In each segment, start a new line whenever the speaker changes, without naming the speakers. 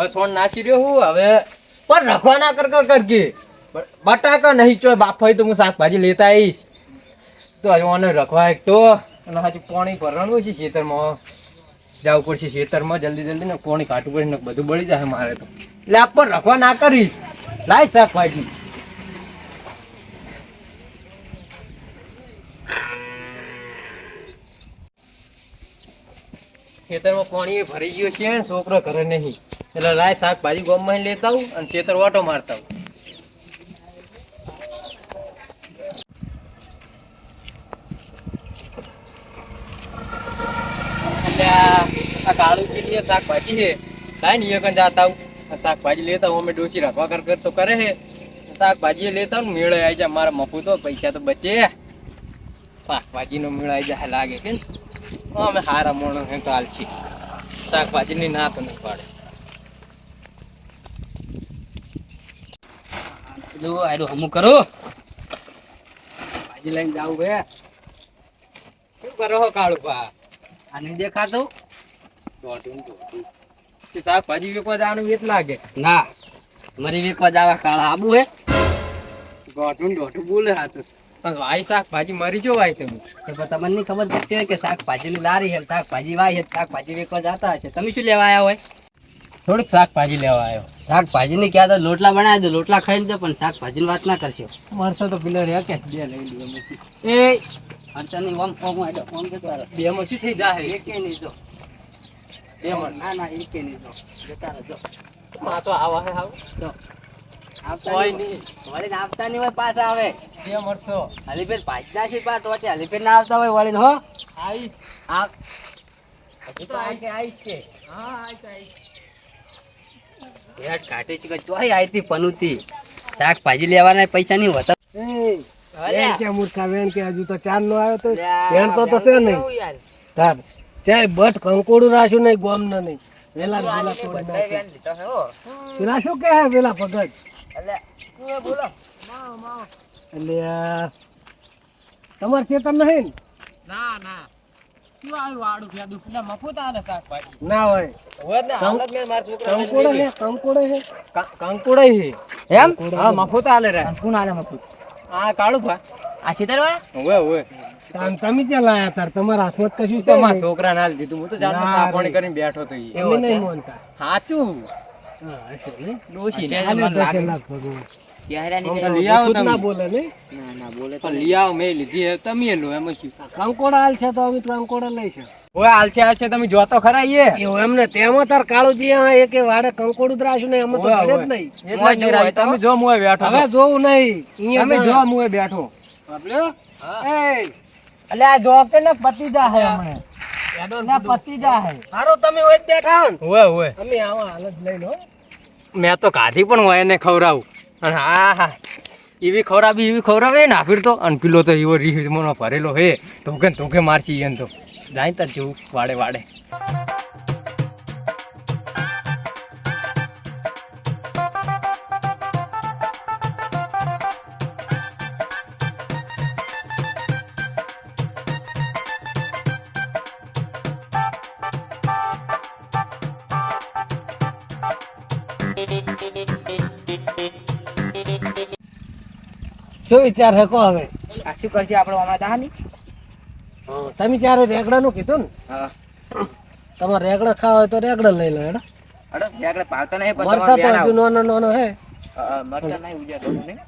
હવે સોન નાસી રહ્યો હું હવે પણ રખવા ના કરકે બટાકા નહીં ચોય બાફાઈ તો હું શાકભાજી લેતા આવીશ તો હજુ મને રખવા એક તો અને હજુ પાણી ભરવાનું છે ખેતરમાં જવું પડશે ખેતરમાં જલ્દી ને પાણી કાઢવું પડે ને બધું બળી જાય મારે તો એટલે આપ પણ રખવા ના કરીશ લાય શાકભાજી ખેતરમાં પાણી ભરી ગયું છે છોકરો ઘરે નહીં એટલે લાય શાકભાજી ગોમમાં લેતા આવું અને ખેતર ઓટો મારતા આવું એટલે આ કાળુજી શાકભાજી છે થાય ને એ કન જાતા આવું શાકભાજી લેતા હું અમે ડોસી રાખવા કર તો કરે છે શાકભાજી લેતા ને મેળે આવી જાય મારા મફુ તો પૈસા તો બચે શાકભાજી નો મેળ આવી જાય લાગે કે અમે હારા મોણો હે તો હાલ છીએ શાકભાજી ની ના તો નહીં પાડે
જો આડો હમું કરો ભાજી લઈને જાવું બે
શું કરો હો કાળુ ભા
આ નહીં દેખાતું
શાકભાજી વેકવા જવાનું એ જ લાગે
ના મરી વેકવા જાવા કાળા આબુ હે
દોઢું બોલે હા તો વાય શાકભાજી મરી જો વાય તમે
તમને નહીં ખબર પડતી હોય કે શાકભાજીની લારી છે શાકભાજી વાય છે શાકભાજી વેકવા જતા હશે તમે શું લેવા આવ્યા હોય
થોડીક શાકભાજી લેવા આવ્યો
શાકભાજીની ક્યાં તો લોટલા બનાવી દો લોટલા ખાઈને દો પણ શાકભાજીની વાત ના કરશો
મારસો તો પેલા રહ્યા કે બે લઈ લીધો એ
અડચણની ઓમ જતો
બે માં શું થઈ જાય
એકે નહીં જો
બે માં
ના એકે નહીં જો જતા રહેજો
માં તો આવા હે હાવ
જો
હોય નહીં
વળીને આવતા નહીં હોય પાછા આવે
બે મરસો
હલીફેર ભાજના છે પાછ વચ્ચે હલીફેર ના આવતા હોય વળીને હો
આઈશ
આવ
હજી તો આઈશ છે હા આઈશ
હેડ કાઢે છે કે ચોઈ આઈતી પનુતી શાકભાજી લેવાના પૈસા નહીં હોતા
વેણ કે મૂર્ખા વેણ કે હજુ તો ચાર નો આવ્યો તો વેણ તો છે નહીં તાર ચાય બટ કંકોડું રાખ્યું નહીં ગોમ ન નહીં વેલા તોડી નાખ્યા પેલા શું કે હે વેલા ભગત
બોલો
એટલે તમાર ખેતર નહીં
ના શું આવ્યું વાડું ફેદું પેલા મફત આલે શાકભાજી
ના હોય
હોય ને હાલત મેં મારા છોકરા
કંકોડે હે કંકોડે હે
કંકોડા છે
એમ
હા મફત આલે રે
કોણ આલે મફત
હા કાળુ ભા
આ છેતર વાળા
ઓવે
તમે ક્યાં લાયા તાર તમારા હાથમાં તો કશું
તો
છે
મારા છોકરા ના દીધું હું તો જાણમાં
ના
સાપોણી
રે.
કરીને બેઠો તો ઈ.
એમ નહીં મોનતા
હાચું
હા હશે ને
ડોશી ને
આલે
મને
તો
લાગે.
છેલ્લા ભગવાન
યારાની
આમ તો લઈ આવો
ખુદ ના
તમે.
બોલે નહીં
ના બોલે તો
પણ લઈ આવો મેં લીધી હે, તમે લો એમાં શું
કંકોડા હાલ છે તો અમે તો કંકોડા લઈશું
ઓય હાલશે તમે જોતો ખરા ઈએ
એવું એમને તેમાં તાર કાળુજી આ એકે વાડે કંકોડું રાખ્યું ને એમાં તો
ઓય,
ઘરે જ
ઓય.
નહીં
એટલા જ નહીં, તમે જો મુએ બેઠો
હવે જોવું નહીં
તમે જો
અહીંયા
મુએ બેઠો
બાપલ્યો એ
એટલે આ જોકે ને પતિ જા હે હમણે ના પતિ જા હે
હારો તમે ઓય જ બેઠા હો ને
ઓય
અમે આવા હાલત લઈ લો
મેં તો કાઢી પણ હોય એને ખવડાવું અને હા એવી ખવડાવે ને આફીર તો અને પેલો તો એવો રીહમનો ભરેલો હે ધોકે મારશી એને તો જાય તાર જેવું વાડે
શું વિચાર હે કો હવે
આ શું કરશે આપણો અમાર દાની
તમે ચારે રેગડા નું કીધું ને
હા
તમારે રેગડા ખાવા હોય તો રેગડા લઈ લો હેડો
અડો જાગડે પાવતા નહીં પણ
મરસા તો હજુ નાનો હે
મરચા નહીં ઉજ્યા તો નહીં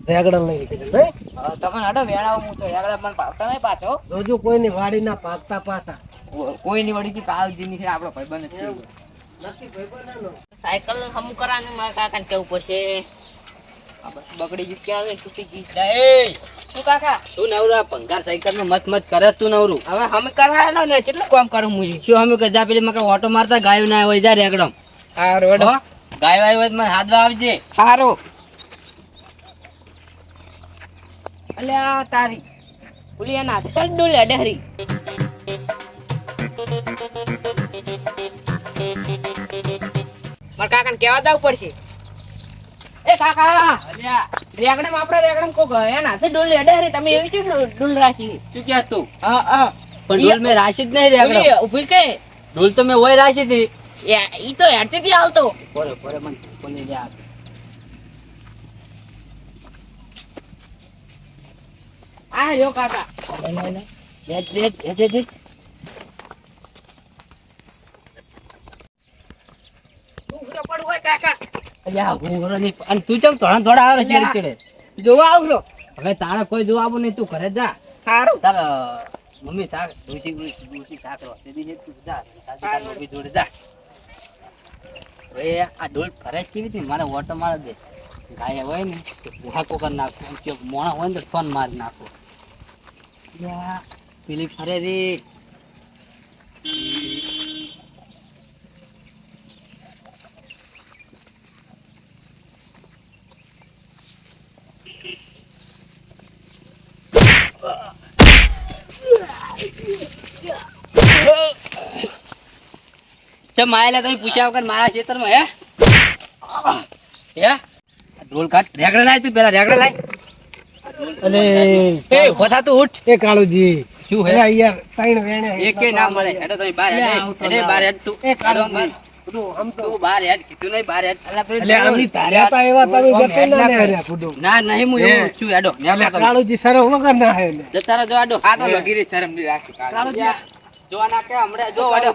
રેગડા લઈ કીધું નહીં
તમને અડો વેણાવ હું તો જાગડે મને પાવતા નહીં પાછો
જોજો કોઈની વાડી ના પાકતા પાછા
કોઈની વળી થી કાળજી ની છે આપણો ભાઈબંધ જ છે
નથી ભાઈબંધનો
સાયકલ હમું કરવાનું મારા કાકાને કેવું પડશે.
બગડી ગયું ક્યાં આવે તૂટી ગઈ એ
શું કાકા
તું નવરા પંગાર સાયકલ માં મત કરે તું નવરું
હવે હમે કરાયેલો ને કેટલું કામ કરું હું
શું અમે કે જા પેલી મકા ઓટો મારતા ગાયો ના હોય જા રેગડમ
હા રોડ
હો ગાયો આવી હોય તો મને હાથવા આવજે
હારો અલ્યા તારી બોલી એના ચાલ ડોલે ડેહરી મારા કાકાને કેવા જવું પડશે. એ કાકા
અલ્યા
રેગડમ આપણે રેગડમ કોક એના હાથે ડોલે ડેહરી તમે એવી ચીજ ડોલ રાખી.
શું ક્યાં તું
હા
પણ ડોલ મેં રાશી જ નહીં રેગડમ
ઊભી કે
ડોલ તો મેં હોય રાશી હતી
ઈ તો હેડતી હાલતો
પોરે મને કોને જા
આ યો કાકા
લે
ઉઘરો પડું હોય કાકા
અલ્યા ઘોરો ની અને તું ચમ થોડા આવે ચડે ચડે
જોવા આવરો
હવે તારે કોઈ જોવા આવું નહીં તું ઘરે જા
સારું
તાર મમ્મી શાક ડોસી શાક રોતે દી તું જા તાર મમ્મી જોડે જા હવે આ ડોલ ઘરે કેવી હતી મારે ઓટો મારે દે ગાય હોય ને તો હાકો કરી નાખો કે મોણા હોય ને તો ફોન મારી નાખો યા પેલી ફરે રે ચમ આયેલા તમે પૂછ્યા વગર મારા ખેતરમાં હે આ ઢોલ કાઢ રેગડે લાય તું પેલા રેગડે લાય
અલે
એ ઉભો થા તું ઉઠ
એ કાળુજી
શું હે
અરે યાર ત્રણ વેણે
એકે ના મળે હેડો તમે બહાર હેડે બહાર હેડ તું
એ કાળો
હેડો તું બહાર હેડ કીધું નહીં બહાર હેડ
એટલે આમની તાર્યા તા એવા તમે જતે ના ને હર્યા ફૂડો
ના નહીં હું એવું છું હેડો
એટલે કાળુજી સરવ વગર ના હે ને
જતા જો આડો આ તો લગી રે શરમ ની રાખી કાળુજી જો ના કે હમણે જો આડો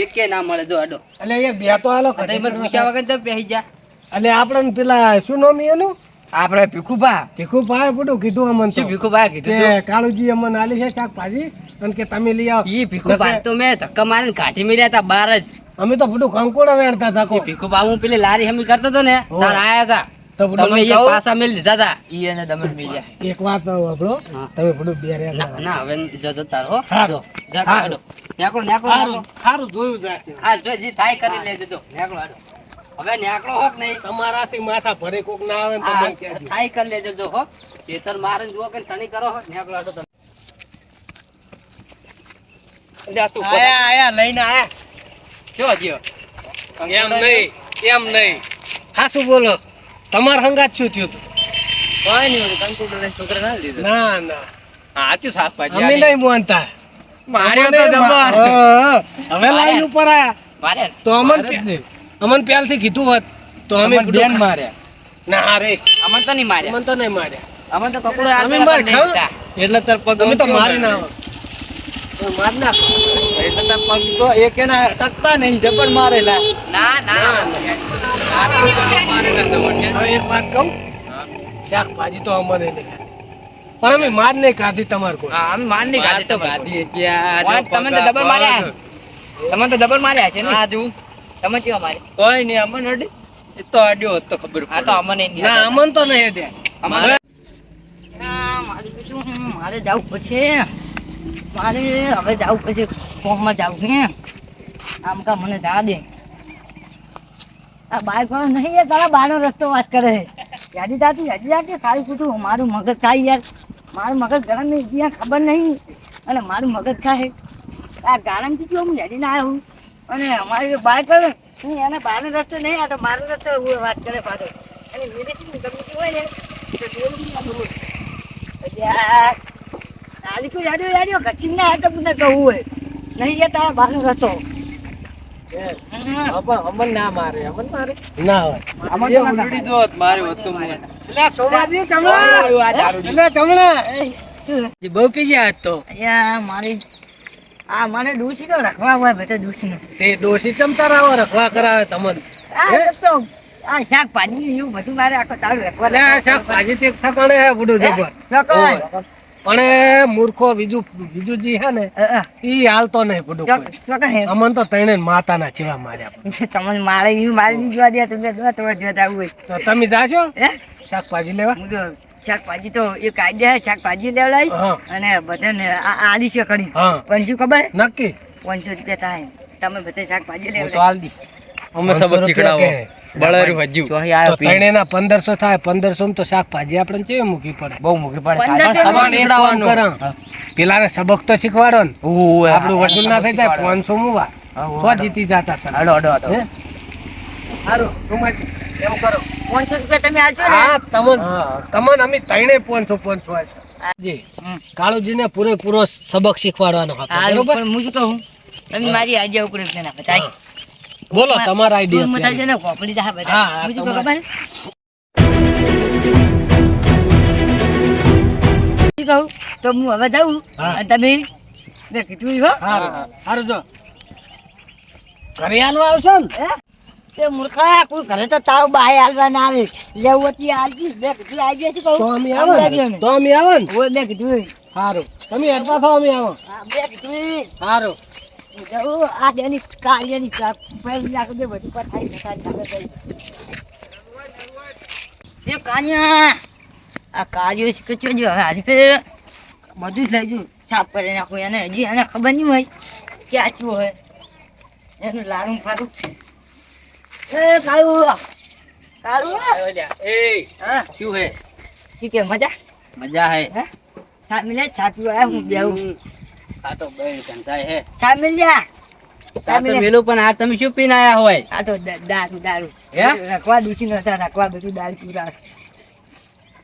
એકે ના મળે જો આડો
એટલે એ બે તો હાલો
તમે મને પૂછ્યા વગર તો બેહી જા
એટલે આપણે પેલા શું નામ એનું
આપણે ભીખુભા
ભીખુ ભાઈ બધું કીધું અમન
શું ભીખુભા કીધું
કે કાળુજી અમન આલી છે શાકભાજી અને કે તમે લઈ આવો
ઈ ભીખુભા તો મેં ધક્કા મારીને કાઢી મેલ્યા તા બાર જ
અમે તો બધું કંકોડા વેણતા હતા કો
ભીખુભા હું પેલી લારી હમી કરતો તો ને તાર આયા તા
તો બધું
તમે
મને
એ
કહો.
પાસા મેલ દીધા તા ઈ એને તમે મેલ્યા
એક વાત આપણો
હા.
તમે બધું બે રહ્યા
ના ના હવે જજો તાર હો
સારું.
જો જા
સારું.
નેકળો નેકળો
સારું જોયું જાશે
હા જો જી થાય કરી લેજો જો નેકળો હાડો હવે નેકળો હોક નહીં
તમારાથી માથા ભરે કોક ના આવે ને તો
આ
મને કહેજો.
થાય કરી લેજો જો હો ખેતર મારે જુઓ કે તણી કરો હો નેકળો હાડો તમે જા તું
આયા લઈને આયા
જો જીઓ
એમ નહીં હા શું બોલો તમાર હંગાત શું થયું તું
કોઈ નહીં કંકુડો ને છોકરા ના લીધો
ના ના
સાચું શાકભાજી
અમે નહીં માનતા
માર્યો તો જબર.
હવે લાઈન ઉપર આયા
મારે
તો અમન પહેલથી કીધું હોત તો અમે
અમન બેન માર્યા
ના રે
અમન તો નહીં માર્યા
અમન તો નહીં માર્યા
અમન તો કપડો
અમે માર ખાવ
એટલે તાર પગ
અમે તો મારી ના માર ના
એટલે તાર પગ તો એક એના ટકતા નહીં જબર મારેલા ના ના આ તો મારેલા તમને
હવે એક વાત કહું શાકભાજી તો અમને નહીં પણ અમે માર નહીં ખાધી તમાર કોઈ
હા અમે માર નહીં ગાડી તો ગાડી
તમે તો ડબલ માર્યા તમે તો ડબલ માર્યા છે ને
આ જો
તમે કેવા મારે
કોઈ નહીં અમન અડી એ તો અડ્યો હોત તો ખબર
આ તો અમને નહીં
ના અમન તો નહીં દે
અમારે
મારું બીજું મારે જવું પછી મારે હવે જવું પછી ફોર્મમાં જવું હે આમ કા મને જા દે આ બાઈક વાળો નહીં એ તારા બારનો રસ્તો વાત કરે યાદી જાતી ખાલી પૂછું મારું મગજ ખાય યાર મારું મગજ ગરમ નહીં ત્યાં ખબર નહીં અને મારું મગજ ખાય આ ગારમથી જો હું યાદી ના આવ્યું અને અમારી બાઈક વાળો હું એને બહારનો રસ્તો નહીં આ તો મારો રસ્તો વાત કરે પાછો અને મેરેથી ગમતી હોય ને તો જોયું ના બોલું આલી કોઈ યાડીઓ કચીન ના હાથ પૂછને કહું હોય નહીં એ તારા બહારનો રસ્તો
અમન ના મારે અમન મારે
ના હોય
અમન તો ઉલડી જોત મારે હોત તો મને
એટલે સોમાજી ચમડા એટલે ચમડા બહુ પીજી આજ તો
અહીંયા મારી આ મને ડૂસી તો રખવા હોય બેટા ડૂસી
તે દોષી ચમ તારા રખવા કરાવે તમને
આ તો આ શાકભાજી એવું બધું મારે આખો તારું રખવા
એટલે આ શાકભાજી તે ઠકાણે હે બધું જબર પણ એ મૂર્ખો બીજું જી હે ને ઈ હાલતો નહીં બધું કોઈ. અમન તો તણે માતાના ચીવા માર્યા
તમને મારે એવું મારે નહીં જોવા દે તમને જોવા તમારે જોવા જવું હોય
તો તમે જાશો
હે
શાકભાજી લેવા
હું તો શાકભાજી તો એ કાઢ્યા છે શાકભાજી લેવડાવી
હા.
અને બધાને આલી છે કરી
હા.
પણ શું ખબર
નક્કી
500 રૂપિયા થાય તમે બધા શાકભાજી
હું તો
લેવડાવી
હાલ દી અમે
500
સબક શીખડાવો
કે?
બળારું હજુ
તો તણેના 1500 થાય 1500 માં તો શાકભાજી આપણે ચેવી મૂકી પડે
બહુ મૂકી પડે
1500
સબક
પણ એક કામ કરો. પેલાને સબક તો શીખવાડો ને
ઓય
આપણું વસૂલ ના થઈ જાય 500 મુવા તો જીતી જતા સર
અડો અડો અડો
હે? સારું તું એમ કરો
500 રૂપિયા તમે આલશો ને
હા તમન અમે તણે 500 જી કાળુજીને પૂરેપૂરો સબક શીખવાડવાનો હતો
હા
બરોબર
પણ હું શું કહું તમે મારી આજે ઉપર છે ને બતાય
બોલો તમારા આઈડિયા
મથાઈ દે ને કોપડી દા
હા,
બધા
હા,
બીજું કોઈ
તમારે.
ખબર કહું તો હું હવે જાઉં
હા.
અને તમે મેં કીધું હો
હારું જો ઘરે હાલવા આવશો ને
તે મૂર્ખા કોઈ ઘરે તો તારું બાય હાલવા ના આવે લેવું હતી હાલજી મેં કીધું આવી ગયા છે કહું
તો અમે આવો ને તો અમે આવો ને
ઓય મેં કીધું
હારું તમે હેડતા થો અમે આવો
હા મેં કીધું
હારું
જાઉં આ દેની કાલિયાની પહેલી નાખ દે બધું પથાઈ નખાઈ એ કાનિયા આ કાલિયો છે કે જો હારી ફે બધું જ લઈ જુ સાફ કરી નાખું એને હજી એને ખબર નહીં હોય કે આ શું હોય એનું લાડું ફાડું એ કાળું કાળું
એ
હા
શું હે
ઠીક હે મજા
મજા હે
હે સાત મિલે છાપ પીવા હું બેહું
આ તો બઈ કંટાય હે
સાત મિલ્યા
સાતો મેલું પણ આ તમે શું પીને આયા હોય
આ તો દારૂ દારૂ
હે?
રખવા દુસી નતા રખવા બધું દારૂ પીવડાવે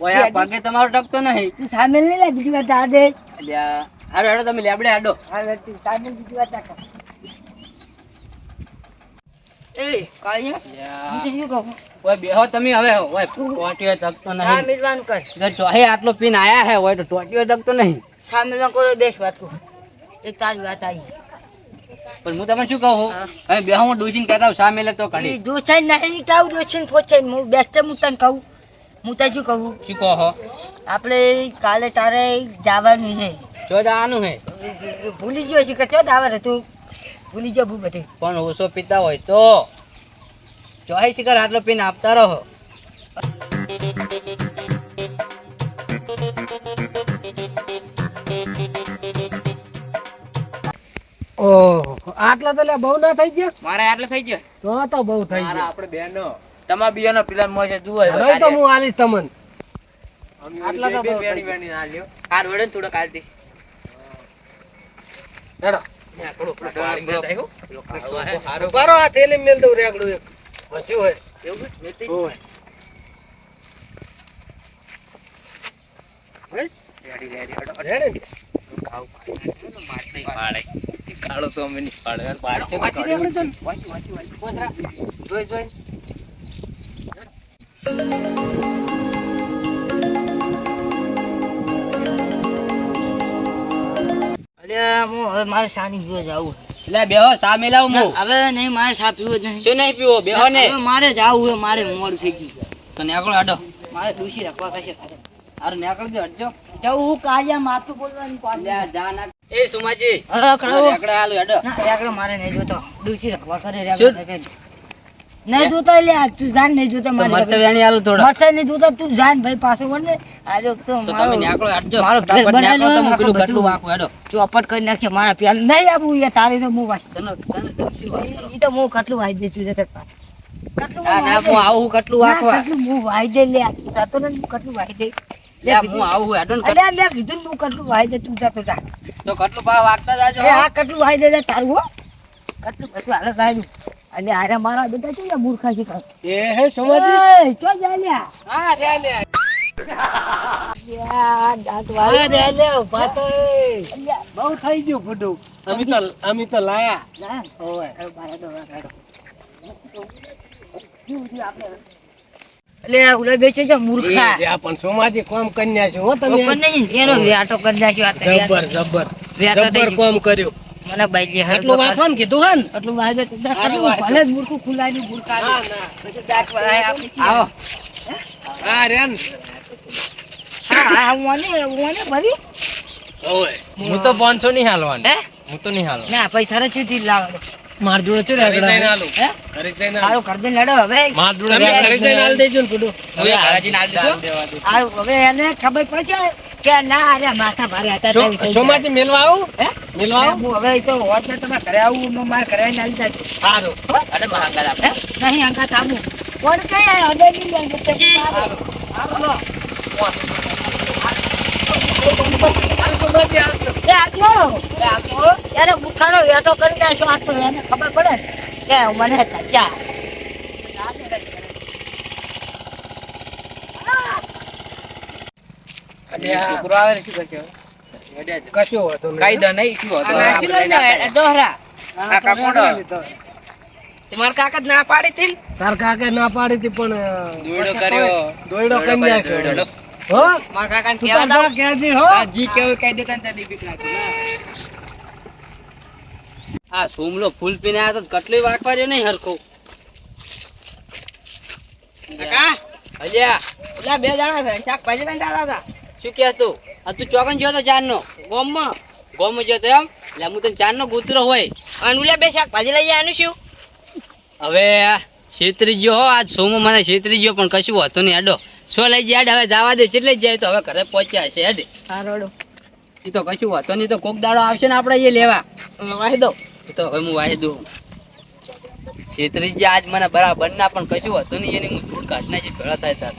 ઓય આ પગે તમારો ટકતો નહીં
તું સામેલ નહીં લે બીજી વાત આ દે
અલ્યા હારો હારો તમે લેબડે આડો
હા તું સામેલ બીજી વાત ના કર એ કાળિયા હું તો શું કહું
ઓય બેહો તમે હવે ઓય ટોટીઓ તકતો નહીં
સામેલવાનું કર
જો ચોહે આટલો પીને આયા હે ઓય તો ટોટીઓ તકતો નહીં
સામેલમાં કરો બેસ વાત કહું એક તારી વાત આવી
પણ હું તમને શું કહું હવે બેહો હું ડૂસીને કહેતા હું સામે લે તો કાઢી
દોસાઈ નહીં કાવ દોસીને પોચાઈ હું બેસ્ટ હું તને કહું હું તને શું કહું
શું કહો
આપણે કાલે તારે જવાનું છે
જો જવાનું હે
ભૂલી ગયો છે કે ચો દાવર હતું ભૂલી ગયો બહુ બધી
પણ ઓછો પીતા હોય તો ચોહે શિકાર આટલો પીને આપતા રહો
ઓહો આટલા તો લે બહુ ના થઈ ગયા
મારે આટલે થઈ ગયો
તો બહુ થઈ
મારા
ગયા
આપણે બેનો
તમારા બીજાનો પેલા મોજ જુઓ
હવે તો હું આલીશ તમને
આટલા
તો બહુ
બેડી બેડી ના લ્યો
કાર વડે થોડો કાઢી
હેડો
હારો
બારો આ થેલી મેલ દઉં રેગડું એક વધ્યું હોય હોય બસ રેડી
કાળો તો અમે નહીં પાડે યાર પાડે છે તો
વાંચી
કાઢ્યું.
દેવાનું છે ને? પોતરા. જોઈ જોઈ
અલ્યા હું હવે મારે સાની પીવો જાવું
લે બેહો સામે લાવ મુ
હવે નહીં મારે સા પીવો જ નહીં
શું નહીં પીવો બેહો ને
હવે મારે જાવું હે મારે મોડું થઈ ગયું
તો નેકળો આડો
મારે દૂષી રાખવા કશે
હારું નેકળજો હટજો
જવું હું કાળિયા માથું બોલવાની પાડી
લે જા ના એ સુમાજી
હા કરાવો
નેકળો હાલો હેડો
ના એકડો મારે નહીં જોતો દૂષી રાખવા કરે
શું?
નહીં જોતા લે તું જાન નહીં જોતા
તો
મારે
મરસે વેણી હાલો થોડો
મરસાઈ નહીં જોતા તું જાન ભાઈ પાછો વળ ને આજે તો
તો
મારો
તમે નેકળો હટજો
મારો
ફટાફટ
ઘેર
નેકળો તો હું
બનાવેલો
પેલું
આખું
ગટલું
બધું.
વાંકું હેડો
ચોપટ કરી નાખશે મારા પ્યાલ નહીં આવું યાર તારે તો હું વાંચ
તને શું વાત કરો?
ઈ તો હું કટલું વાઈ દે છું જતા કટલું
ના ના હું આવું હું કટલું વાંકવા
હું વાઈ દે લે જતો ને હું કટલું વાઈ દે
લે હું આવું હું હેડો ને
અલ્યા લે કીધું ને હું કટલું વાઈ દે તું જતો જા
તો કટલું ભાવ વાગતા જાજો
એ આ કટલું વાઈ દે લે તારું હો કટલું કટલું હાલે ગાયું અને આરે મારા બેટા છે ને મૂર્ખા છે કાં
એ હે સોમાજી
એ ચો જા લ્યા
હા રે લે
યાર દાંત
હા
વાળી
રે લે ઉભા તો એ.
અલ્યા
બહુ થઈ ગયું ફૂટું અમે તો લાયા
જા
ઓય
હવે બારે દો કાઢો એટલે ઉલે બેચે છે મૂર્ખા
એ જ્યાં પણ સોમાજી કોમ કન્યા છો હો તમે
કોણ નહીં એનો વ્યાટો કરી નાખ્યો આ તો
જબર જબર
વ્યાટો થઈ
જબર કોમ કર્યું
મને બાઈ જે
એટલું વાંચવાનું કીધું હે ને
એટલું વાગે તો
હારું વાગે.
ભલે જ મૂર્ખું ખુલાડી મૂર્ખા
ના ના
પછી દાંત વળાય આપી છે.
આવો
હા રે ને
હા હા મને ભરી
ઓય
હું તો 500 નહીં હાલવાનું
હે
હું તો નહીં હાલવાનું
ના પૈસા રે ચૂતી લાવડે
માર જોડે છે
ઘરે જઈને
રેગડા
આલું
હે
ઘરે જઈને
સારું
આલું
કર દે લડો હવે
માર જોડે
તમે ઘરે જઈને આલ દેજો ને કુડું
હવે હારાજીને આલ દેશો?
સારું હવે એને ખબર પડશે કે ના અરે માથા ભારે હતા તેમ થઈ
સોમાજી મેલવા આવું
જાય.
મેલવા
હે?
આવું
હું હવે તો હોત ને તમારે ઘરે આવું હું મારે ઘરે આવીને આલી જાજો.
સારું
અરે મહાંગાલ આપણે
હે? નહીં અંગા થામું કોણ કઈ આ અડે નહીં લે કે તે મારે. હાલો. એ આજો. યારે ભૂખાનો વેટો કરી નાખ્યો આ તો એને ખબર પડે ને કે મને સચ્ચા
છોકરો આવે ને શું કરશે હવે? હેડ્યા જ.
કશું હોતું નહીં.
કાયદા નહીં શું હતો?
આ નાસી લો ને, એ દોહરા
આ કાકોડો. મારા કાકા જ ના પાડી હતી ને.
તાર કાકે ના પાડી હતી પણ
દોયડો કર્યો.
દોયડો કરી નાખ્યો
દોયડો.
હો
મારા કાકાને
તું
કહેવા
તાર
દઉં.
કહેજે હો
જી કેવું કહી દેતા ને તારી બીક લાગે.
આ સોમલો ફૂલ પીને આવ્યો તો કટલી વાગવા રહ્યો નહીં હરખો. કાકા અલ્યા ઓલા બે જણા શાકભાજી લઈને આવ્યા હતા. શું કહે તું? આ તું ચોકન ગયો તો ચારનો ગોમમાં ગયો તો એમ. એટલે હું તને ચારનો ગોતરો હોય અને ઓલા બે શાકભાજી લઈ આનું શું? હવે છેતરી ગયો હો આજ સોમો મને છેતરી ગયો પણ કશું હતું નહીં. હેડો શું લઈ જાય હવે જવા દે ચેટલે જાય તો હવે ઘરે પહોંચ્યા છે. હેડ
હા રોડો
એ તો કશું હતું નહીં તો કોક દાડો આવશે ને આપણે એ લેવા. વાહી દો તો હવે હું વાહી દઉં. છેતરી ગયા આજ મને બરાબર ના પણ કશું હતું નહીં એની હું ધૂળ કાઢના છે ભેળા થાય તાર.